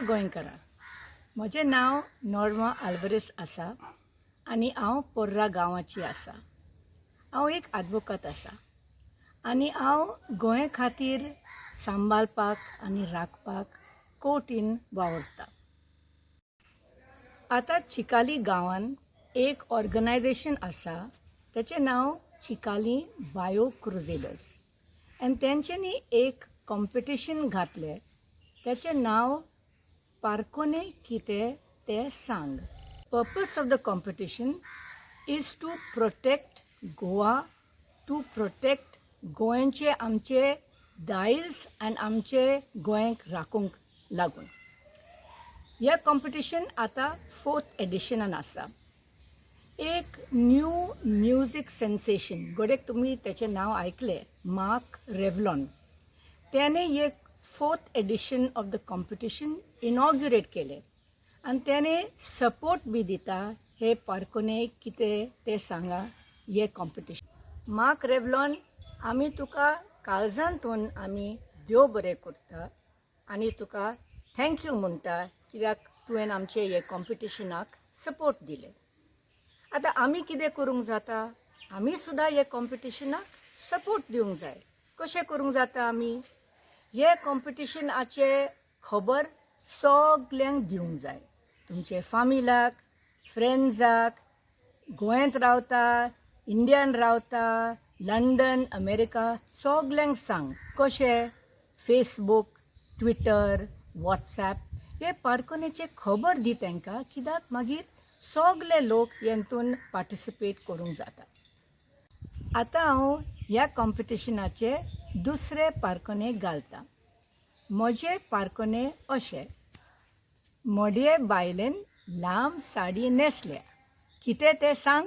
नमस्कार गोंयकारां, म्हजें नांव नॉर्मा आल्वारेस आसा आनी हांव पोर्रा गांवाची आसा। हांव एक एडवोकेट आसा आनी हांव गोंय खातीर सांबाळपाक आनी राखपाक कोर्टीन वावुरतां। आतां चिकाली गांवान एक ऑर्गनायजेशन आसा, तेचें नांव चिकालीम बायो-क्रुसेडर्स आनी तेंच्यांनी एक कॉम्पिटिशन घातलें, तेचें नांव पार्कोन्ने कितें तें सांग। Purpose of the competition is to protect Goa, to protect गोंयचे आमचे दायज आनी आमचे गोंयक राखूंक लागून। ह्या कॉम्पिटिशन आतां 4th एडिशनान आसा। एक न्यू म्युजीक सेन्सेशन, गोडेक तुमी तेचें नांव आयकलें, मार्क रेवलॉन, त्याने एक 4th edition of the competition inaugurate केलें आनी त्याने सपोर्ट बी दिता हे पार्कोन्ने कितें तें सांगा हे कॉम्पिटिशन। मार्क रेवलॉन, आमी तुका काळजांतून आमी देव बरें करता आनी तुका थँक्यू म्हणटा, कित्याक तुवें आमचे हे कॉम्पिटिशनाक सपोर्ट दिलें। आतां आमी कितें करूंक जाता, आमी सुद्दां हे कॉम्पिटिशनाक सपोर्ट दिवंक जाय। कशें करूंक जाता आमी? हे कॉम्पिटिशनाचे खबर सगल्यांक दिवंक जाय, तुमचे फामिलाक, फ्रेंड्साक, गोंयांत रावता, इंडियान रावता, लंडन, अमेरिका, सगल्यांक सांग। कशें? फेसबूक, ट्विटर, वॉट्सॅप, हे पार्कोन्नेचे खबर दी तांकां, कित्याक मागीर सगळे लोक हेतून पार्टिसिपेट करूंक जाता। आतां हांव ह्या कॉम्पिटिशनाचे दुसरे पार्कोन्ने घालता। म्हजे पार्कोन्ने अशें: मोडये बायलेन लांब साडी न्हेसल्या, कितें तें सांग।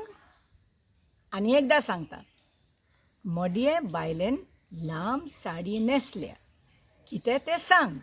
आनी एकदां सांगता, मोडये बायलेन लांब साडी न्हेसल्या, कितें तें सांग।